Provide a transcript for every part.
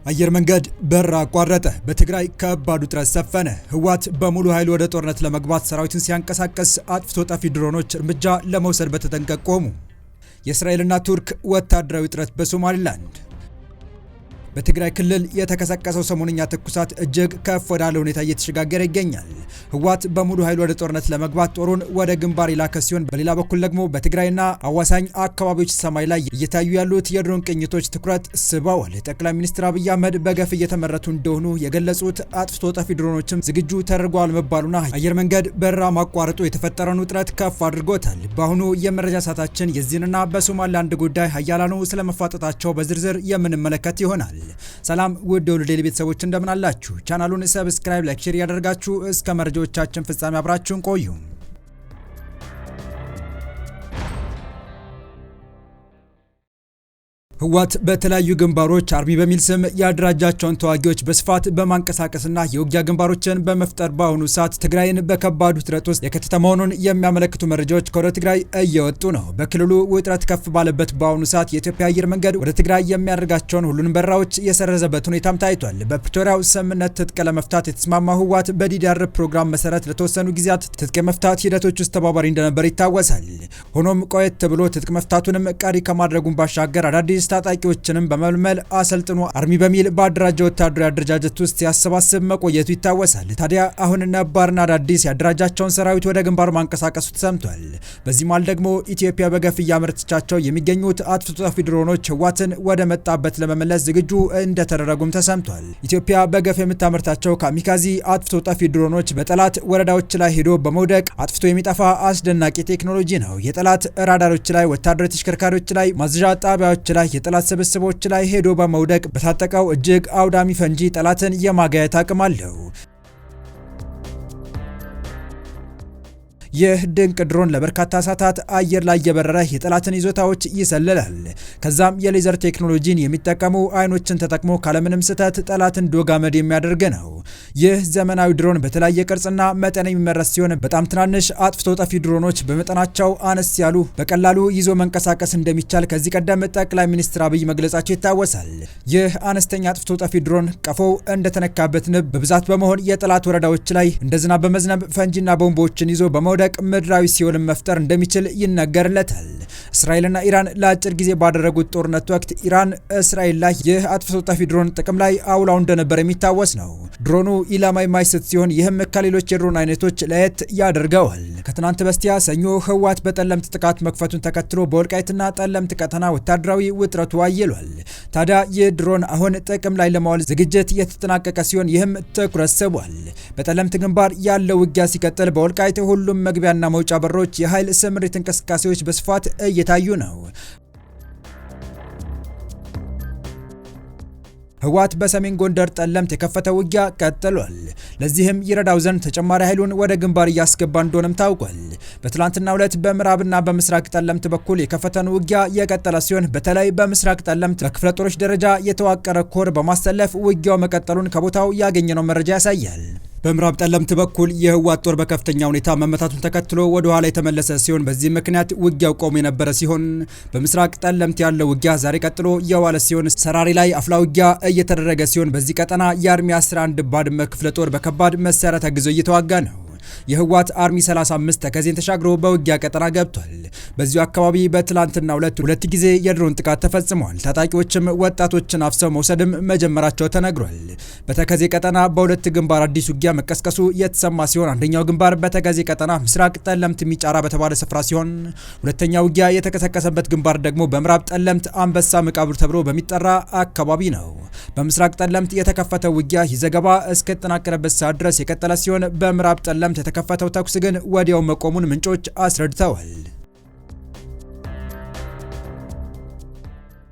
አየር መንገድ በር አቋረጠ። በትግራይ ከባድ ውጥረት ሰፈነ። ህወሓት በሙሉ ኃይል ወደ ጦርነት ለመግባት ሰራዊቱን ሲያንቀሳቀስ አጥፍቶ ጠፊ ድሮኖች እርምጃ ለመውሰድ በተጠንቀቅ ቆሙ። የእስራኤልና ቱርክ ወታደራዊ ውጥረት በሶማሊላንድ። በትግራይ ክልል የተቀሰቀሰው ሰሞንኛ ትኩሳት እጅግ ከፍ ወዳለ ሁኔታ እየተሸጋገረ ይገኛል። ህወሓት በሙሉ ኃይል ወደ ጦርነት ለመግባት ጦሩን ወደ ግንባር የላከ ሲሆን፣ በሌላ በኩል ደግሞ በትግራይና አዋሳኝ አካባቢዎች ሰማይ ላይ እየታዩ ያሉት የድሮን ቅኝቶች ትኩረት ስበዋል። ጠቅላይ ሚኒስትር አብይ አህመድ በገፍ እየተመረቱ እንደሆኑ የገለጹት አጥፍቶ ጠፊ ድሮኖችም ዝግጁ ተደርገዋል መባሉና አየር መንገድ በረራ ማቋረጡ የተፈጠረውን ውጥረት ከፍ አድርጎታል። በአሁኑ የመረጃ ሰዓታችን የዚህንና በሶማሊላንድ ጉዳይ ሀያላኑ ስለመፋጠጣቸው በዝርዝር የምንመለከት ይሆናል። ሰላም ውድ የሁሉ ዴይሊ ቤተሰቦች እንደምን አላችሁ? ቻናሉን ሰብስክራይብ፣ ላይክ፣ ሼር ያደርጋችሁ እስከ መረጃዎቻችን ፍጻሜ አብራችሁን ቆዩ። ህወሓት በተለያዩ ግንባሮች አርሚ በሚል ስም ያደራጃቸውን ተዋጊዎች በስፋት በማንቀሳቀስና የውጊያ ግንባሮችን በመፍጠር በአሁኑ ሰዓት ትግራይን በከባድ ውጥረት ውስጥ የከተተ መሆኑን የሚያመለክቱ መረጃዎች ከወደ ትግራይ እየወጡ ነው። በክልሉ ውጥረት ከፍ ባለበት በአሁኑ ሰዓት የኢትዮጵያ አየር መንገድ ወደ ትግራይ የሚያደርጋቸውን ሁሉንም በረራዎች የሰረዘበት ሁኔታም ታይቷል። በፕሪቶሪያው ስምምነት ትጥቅ ለመፍታት የተስማማው ህወሓት በዲዲአር ፕሮግራም መሰረት ለተወሰኑ ጊዜያት ትጥቅ የመፍታት ሂደቶች ውስጥ ተባባሪ እንደነበር ይታወሳል። ሆኖም ቆየት ተብሎ ትጥቅ መፍታቱንም ቀሪ ከማድረጉን ባሻገር አዳዲስ ታጣቂዎችንም በመልመል አሰልጥኖ አርሚ በሚል በአደራጀው ወታደራዊ አደረጃጀት ውስጥ ሲያሰባስብ መቆየቱ ይታወሳል። ታዲያ አሁን ነባርና አዳዲስ ያደራጃቸውን ሰራዊት ወደ ግንባር ማንቀሳቀሱ ተሰምቷል። በዚህ መሃል ደግሞ ኢትዮጵያ በገፍ እያመረተቻቸው የሚገኙት አጥፍቶ ጠፊ ድሮኖች ህወሓትን ወደ መጣበት ለመመለስ ዝግጁ እንደተደረጉም ተሰምቷል። ኢትዮጵያ በገፍ የምታመርታቸው ካሚካዚ አጥፍቶ ጠፊ ድሮኖች በጠላት ወረዳዎች ላይ ሄዶ በመውደቅ አጥፍቶ የሚጠፋ አስደናቂ ቴክኖሎጂ ነው። የጠላት ራዳሮች ላይ፣ ወታደራዊ ተሽከርካሪዎች ላይ፣ ማዘዣ ጣቢያዎች ላይ፣ የጠላት ስብስቦች ላይ ሄዶ በመውደቅ በታጠቀው እጅግ አውዳሚ ፈንጂ ጠላትን የማጋየት አቅም አለው። ይህ ድንቅ ድሮን ለበርካታ ሰዓታት አየር ላይ የበረረ የጠላትን ይዞታዎች ይሰልላል። ከዛም የሌዘር ቴክኖሎጂን የሚጠቀሙ አይኖችን ተጠቅሞ ካለምንም ስህተት ጠላትን ዶጋመድ የሚያደርግ ነው። ይህ ዘመናዊ ድሮን በተለያየ ቅርጽና መጠን የሚመረት ሲሆን በጣም ትናንሽ አጥፍቶ ጠፊ ድሮኖች በመጠናቸው አነስ ያሉ በቀላሉ ይዞ መንቀሳቀስ እንደሚቻል ከዚህ ቀደም ጠቅላይ ሚኒስትር አብይ መግለጻቸው ይታወሳል። ይህ አነስተኛ አጥፍቶ ጠፊ ድሮን ቀፎው እንደተነካበት ንብ በብዛት በመሆን የጠላት ወረዳዎች ላይ እንደ ዝናብ በመዝነብ ፈንጂና ቦምቦችን ይዞ በመውደቅ ምድራዊ ሲኦልን መፍጠር እንደሚችል ይነገርለታል። እስራኤልና ኢራን ለአጭር ጊዜ ባደረጉት ጦርነት ወቅት ኢራን እስራኤል ላይ ይህ አጥፍቶ ጠፊ ድሮን ጥቅም ላይ አውላው እንደነበር የሚታወስ ነው። ድሮኑ ኢላማ የማይስት ሲሆን ይህም ከሌሎች የድሮን አይነቶች ለየት ያደርገዋል። ከትናንት በስቲያ ሰኞ ህወሓት በጠለምት ጥቃት መክፈቱን ተከትሎ በወልቃይትና ጠለምት ቀጠና ወታደራዊ ውጥረቱ አይሏል። ታዲያ ይህ ድሮን አሁን ጥቅም ላይ ለማዋል ዝግጅት የተጠናቀቀ ሲሆን ይህም ትኩረት ስቧል። በጠለምት ግንባር ያለው ውጊያ ሲቀጥል በወልቃይት ሁሉም መግቢያና መውጫ በሮች የኃይል ስምሪት እንቅስቃሴዎች በስፋት እየታዩ ነው። ህወሓት በሰሜን ጎንደር ጠለምት የከፈተው ውጊያ ቀጥሏል። ለዚህም ይረዳው ዘንድ ተጨማሪ ኃይሉን ወደ ግንባር እያስገባ እንደሆነም ታውቋል። በትላንትናው ዕለት በምዕራብና በምስራቅ ጠለምት በኩል የከፈተው ውጊያ የቀጠለ ሲሆን በተለይ በምስራቅ ጠለምት በክፍለ ጦሮች ደረጃ የተዋቀረ ኮር በማሰለፍ ውጊያው መቀጠሉን ከቦታው ያገኘነው መረጃ ያሳያል። በምዕራብ ጠለምት በኩል የህወሓት ጦር በከፍተኛ ሁኔታ መመታቱን ተከትሎ ወደ ኋላ የተመለሰ ሲሆን በዚህ ምክንያት ውጊያው ቆሞ የነበረ ሲሆን በምስራቅ ጠለምት ያለው ውጊያ ዛሬ ቀጥሎ የዋለ ሲሆን ሰራሪ ላይ አፍላ ውጊያ እየተደረገ ሲሆን በዚህ ቀጠና የአርሚ 11 ባድመ ክፍለ ጦር በከባድ መሳሪያ ታግዞ እየተዋጋ ነው። የህወሓት አርሚ 35 ተከዜን ተሻግሮ በውጊያ ቀጠና ገብቷል። በዚሁ አካባቢ በትላንትናው ሁለት ጊዜ የድሮን ጥቃት ተፈጽሟል። ታጣቂዎችም ወጣቶችን አፍሰው መውሰድም መጀመራቸው ተነግሯል። በተከዜ ቀጠና በሁለት ግንባር አዲስ ውጊያ መቀስቀሱ የተሰማ ሲሆን አንደኛው ግንባር በተከዜ ቀጠና ምስራቅ ጠለምት ሚጫራ በተባለ ስፍራ ሲሆን ሁለተኛው ውጊያ የተቀሰቀሰበት ግንባር ደግሞ በምዕራብ ጠለምት አንበሳ መቃብር ተብሎ በሚጠራ አካባቢ ነው። በምስራቅ ጠለምት የተከፈተው ውጊያ ይዘገባ እስከተጠናቀረበት ሰዓት ድረስ የቀጠለ ሲሆን በምዕራብ ጠለምት የተከፈተው ተኩስ ግን ወዲያው መቆሙን ምንጮች አስረድተዋል።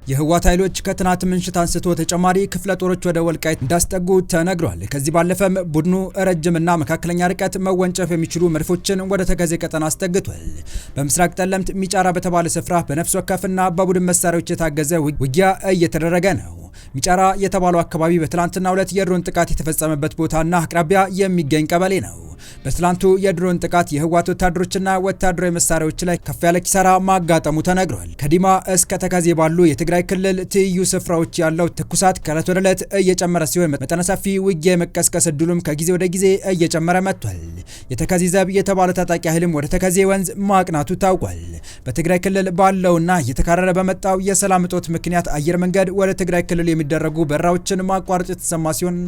የህወሓት ኃይሎች ከትናንት ምሽት አንስቶ ተጨማሪ ክፍለ ጦሮች ወደ ወልቃይት እንዳስጠጉ ተነግሯል። ከዚህ ባለፈም ቡድኑ ረጅምና መካከለኛ ርቀት መወንጨፍ የሚችሉ መድፎችን ወደ ተከዜ ቀጠና አስጠግቷል። በምስራቅ ጠለምት ሚጫራ በተባለ ስፍራ በነፍስ ወከፍና በቡድን መሳሪያዎች የታገዘ ውጊያ እየተደረገ ነው። ሚጫራ የተባለው አካባቢ በትላንትናው ዕለት የድሮን ጥቃት የተፈጸመበት ቦታና አቅራቢያ የሚገኝ ቀበሌ ነው። በትላንቱ የድሮን ጥቃት የህወሓት ወታደሮችና ወታደራዊ መሳሪያዎች ላይ ከፍ ያለ ኪሳራ ማጋጠሙ ተነግሯል። ከዲማ እስከ ተከዜ ባሉ የትግራይ ክልል ትይዩ ስፍራዎች ያለው ትኩሳት ከዕለት ወደ ዕለት እየጨመረ ሲሆን መጠነ ሰፊ ውጊያ የመቀስቀስ እድሉም ከጊዜ ወደ ጊዜ እየጨመረ መጥቷል። የተከዜ ዘብ የተባለ ታጣቂ ኃይልም ወደ ተከዜ ወንዝ ማቅናቱ ታውቋል። በትግራይ ክልል ባለውና እየተካረረ በመጣው የሰላም እጦት ምክንያት አየር መንገድ ወደ ትግራይ ክልል የሚደረጉ በረራዎችን ማቋረጥ የተሰማ ሲሆን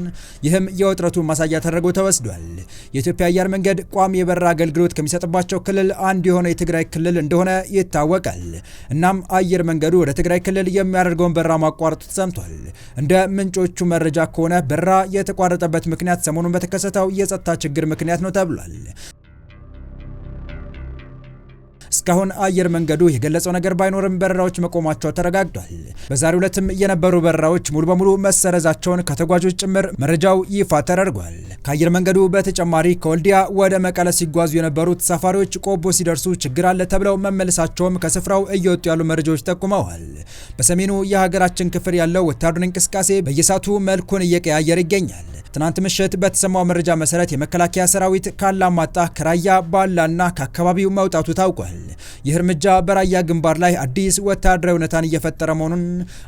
ይህም የውጥረቱ ማሳያ ተደርጎ ተወስዷል። የኢትዮጵያ አየር መንገድ ቋሚ የበረራ አገልግሎት ከሚሰጥባቸው ክልል አንዱ የሆነ የትግራይ ክልል እንደሆነ ይታወቃል። እናም አየር መንገዱ ወደ ትግራይ ክልል የሚያደርገውን በረራ ማቋረጡ ተሰምቷል። እንደ ምንጮቹ መረጃ ከሆነ በረራ የተቋረጠበት ምክንያት ሰሞኑን በተከሰተው የጸጥታ ችግር ምክንያት ነው ተብሏል። እስካሁን አየር መንገዱ የገለጸው ነገር ባይኖርም በረራዎች መቆማቸው ተረጋግጧል። በዛሬው ዕለትም የነበሩ በረራዎች ሙሉ በሙሉ መሰረዛቸውን ከተጓዦች ጭምር መረጃው ይፋ ተደርጓል። ከአየር መንገዱ በተጨማሪ ከወልዲያ ወደ መቀለ ሲጓዙ የነበሩ ተሳፋሪዎች ቆቦ ሲደርሱ ችግር አለ ተብለው መመለሳቸውም ከስፍራው እየወጡ ያሉ መረጃዎች ጠቁመዋል። በሰሜኑ የሀገራችን ክፍል ያለው ወታደራዊ እንቅስቃሴ በየሰዓቱ መልኩን እየቀያየረ ይገኛል። ትናንት ምሽት በተሰማው መረጃ መሰረት የመከላከያ ሰራዊት ካላማጣ፣ ከራያ ባላና ከአካባቢው መውጣቱ ታውቋል። ይህ እርምጃ በራያ ግንባር ላይ አዲስ ወታደራዊ ሁኔታን እየፈጠረ መሆኑን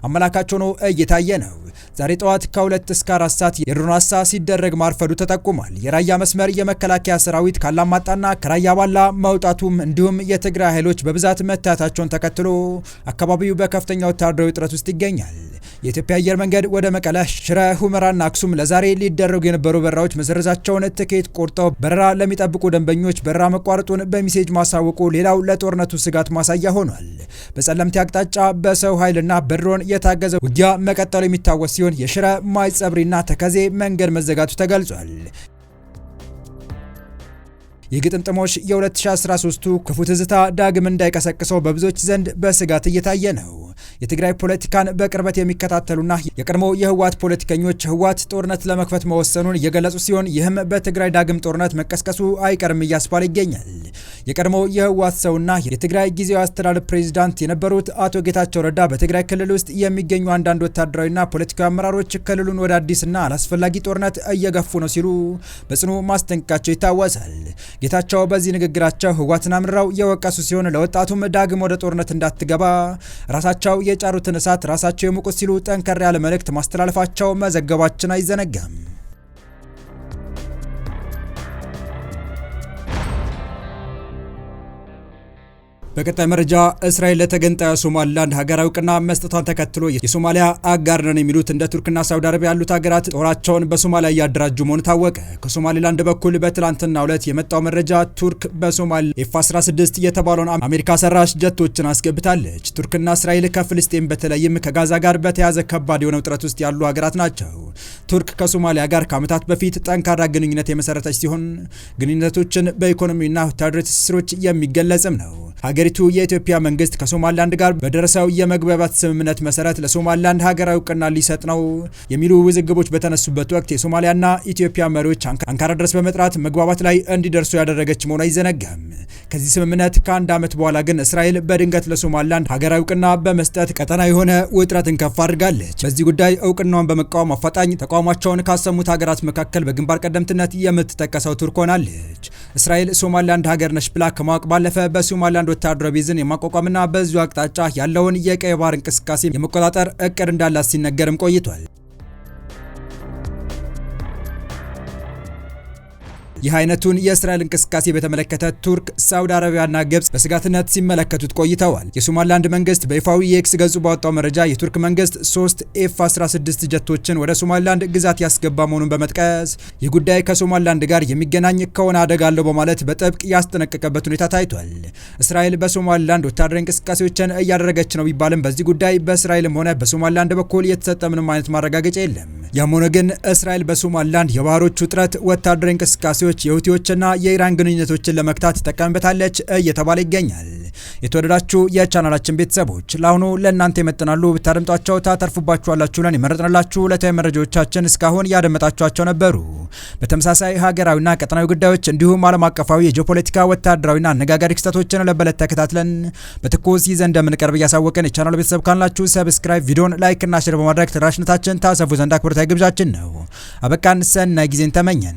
አመላካች ሆኖ እየታየ ነው። ዛሬ ጠዋት ከ2 እስከ 4 ሰዓት የድሮን አሰሳ ሲደረግ ማርፈዱ ተጠቁሟል። የራያ መስመር የመከላከያ ሰራዊት ካላማጣና ከራያ ባላ መውጣቱም እንዲሁም የትግራይ ኃይሎች በብዛት መታየታቸውን ተከትሎ አካባቢው በከፍተኛ ወታደራዊ ውጥረት ውስጥ ይገኛል። የኢትዮጵያ አየር መንገድ ወደ መቀለ፣ ሽረ፣ ሁመራና አክሱም ለዛሬ ሊደረጉ የነበሩ በረራዎች መሰረዛቸውን ትኬት ቆርጠው በረራ ለሚጠብቁ ደንበኞች በረራ መቋረጡን በሚሴጅ ማሳወቁ ሌላው ለጦርነቱ ስጋት ማሳያ ሆኗል። በጸለምቴ አቅጣጫ በሰው ኃይልና በድሮን የታገዘ ውጊያ መቀጠሉ የሚታወስ ሲሆን የሽረ፣ ማይጸብሪና ተከዜ መንገድ መዘጋቱ ተገልጿል። የግጥምጥሞሽ የ2013ቱ ክፉ ትዝታ ዳግም እንዳይቀሰቅሰው በብዙዎች ዘንድ በስጋት እየታየ ነው። የትግራይ ፖለቲካን በቅርበት የሚከታተሉና የቀድሞ የህወሓት ፖለቲከኞች ህወሓት ጦርነት ለመክፈት መወሰኑን እየገለጹ ሲሆን ይህም በትግራይ ዳግም ጦርነት መቀስቀሱ አይቀርም እያስባለ ይገኛል። የቀድሞ የህወሓት ሰውና የትግራይ ጊዜያዊ አስተዳደር ፕሬዝዳንት የነበሩት አቶ ጌታቸው ረዳ በትግራይ ክልል ውስጥ የሚገኙ አንዳንድ ወታደራዊና ፖለቲካዊ አመራሮች ክልሉን ወደ አዲስና አላስፈላጊ ጦርነት እየገፉ ነው ሲሉ በጽኑ ማስጠንቀቃቸው ይታወሳል። ጌታቸው በዚህ ንግግራቸው ህወሓትን አምርረው የወቀሱ ሲሆን ለወጣቱም ዳግም ወደ ጦርነት እንዳትገባ ራሳቸው የጫሩትን እሳት ራሳቸው የሙቁት ሲሉ ጠንከር ያለ መልእክት ማስተላለፋቸው መዘገባችን አይዘነጋም። በቀጣይ መረጃ እስራኤል ለተገንጣዩ ሶማሊላንድ ሀገራዊ እውቅና መስጠቷን ተከትሎ የሶማሊያ አጋር ነን የሚሉት እንደ ቱርክና ሳውዲ አረቢያ ያሉት ሀገራት ጦራቸውን በሶማሊያ እያደራጁ መሆኑ ታወቀ። ከሶማሊላንድ በኩል በትላንትናው ዕለት የመጣው መረጃ ቱርክ በሶማሊ ኤፍ-16 የተባለውን አሜሪካ ሰራሽ ጀቶችን አስገብታለች። ቱርክና እስራኤል ከፍልስጤም በተለይም ከጋዛ ጋር በተያያዘ ከባድ የሆነ ውጥረት ውስጥ ያሉ ሀገራት ናቸው። ቱርክ ከሶማሊያ ጋር ከዓመታት በፊት ጠንካራ ግንኙነት የመሰረተች ሲሆን ግንኙነቶችን በኢኮኖሚና ወታደራዊ ትስስሮች የሚገለጽም ነው። ሀገሪቱ የኢትዮጵያ መንግስት ከሶማሊላንድ ጋር በደረሰው የመግባባት ስምምነት መሰረት ለሶማሊላንድ ሀገራዊ እውቅና ሊሰጥ ነው የሚሉ ውዝግቦች በተነሱበት ወቅት የሶማሊያና ኢትዮጵያ መሪዎች አንካራ ድረስ በመጥራት መግባባት ላይ እንዲደርሱ ያደረገች መሆኗ አይዘነጋም። ከዚህ ስምምነት ከአንድ ዓመት በኋላ ግን እስራኤል በድንገት ለሶማሊላንድ ሀገራዊ እውቅና በመስጠት ቀጠናዊ የሆነ ውጥረትን ከፍ አድርጋለች። በዚህ ጉዳይ እውቅናዋን በመቃወም አፋጣኝ ተቃውሟቸውን ካሰሙት ሀገራት መካከል በግንባር ቀደምትነት የምትጠቀሰው ቱርክ ሆናለች። እስራኤል ሶማሊላንድ ሀገር ነች ብላ ከማወቅ ባለፈ በሶማሊላንድ ወታደራዊ ቤዝን የማቋቋምና በዚሁ አቅጣጫ ያለውን የቀይ ባህር እንቅስቃሴ የመቆጣጠር እቅድ እንዳላት ሲነገርም ቆይቷል። ይህ አይነቱን የእስራኤል እንቅስቃሴ በተመለከተ ቱርክ፣ ሳውዲ አረቢያና ግብጽ በስጋትነት ሲመለከቱት ቆይተዋል። የሶማሊላንድ መንግስት በይፋዊ የኤክስ ገጹ ባወጣው መረጃ የቱርክ መንግስት 3 ኤፍ-16 ጀቶችን ወደ ሶማሊላንድ ግዛት ያስገባ መሆኑን በመጥቀስ ይህ ጉዳይ ከሶማሊላንድ ጋር የሚገናኝ ከሆነ አደጋ አለው በማለት በጥብቅ ያስጠነቀቀበት ሁኔታ ታይቷል። እስራኤል በሶማሊላንድ ወታደራዊ እንቅስቃሴዎችን እያደረገች ነው ቢባልም በዚህ ጉዳይ በእስራኤልም ሆነ በሶማሊላንድ በኩል የተሰጠ ምንም አይነት ማረጋገጫ የለም። ያም ሆነ ግን እስራኤል በሶማሊላንድ የባህሮች ውጥረት፣ ወታደራዊ እንቅስቃሴዎች ኃይሎች የሁቲዎችና የኢራን ግንኙነቶችን ለመክታት ትጠቀምበታለች እየተባለ ይገኛል። የተወደዳችሁ የቻናላችን ቤተሰቦች ለአሁኑ ለእናንተ ይመጥናሉ ብታደምጧቸው ታተርፉባችኋላችሁ ብለን የመረጥንላችሁ ዕለታዊ መረጃዎቻችን እስካሁን ያደመጣችኋቸው ነበሩ። በተመሳሳይ ሀገራዊና ቀጠናዊ ጉዳዮች እንዲሁም ዓለም አቀፋዊ የጂኦፖለቲካ ወታደራዊና አነጋጋሪ ክስተቶችን ለበለት ተከታትለን በትኩስ ይዘን እንደምንቀርብ እያሳወቅን የቻናሉ ቤተሰብ ካላችሁ ሰብስክራይብ፣ ቪዲዮን ላይክ እና ሼር በማድረግ ተደራሽነታችን ታሰፉ ዘንድ አክብሮታዊ ግብዣችን ነው። አበቃን። ሰናይ ጊዜን ተመኘን።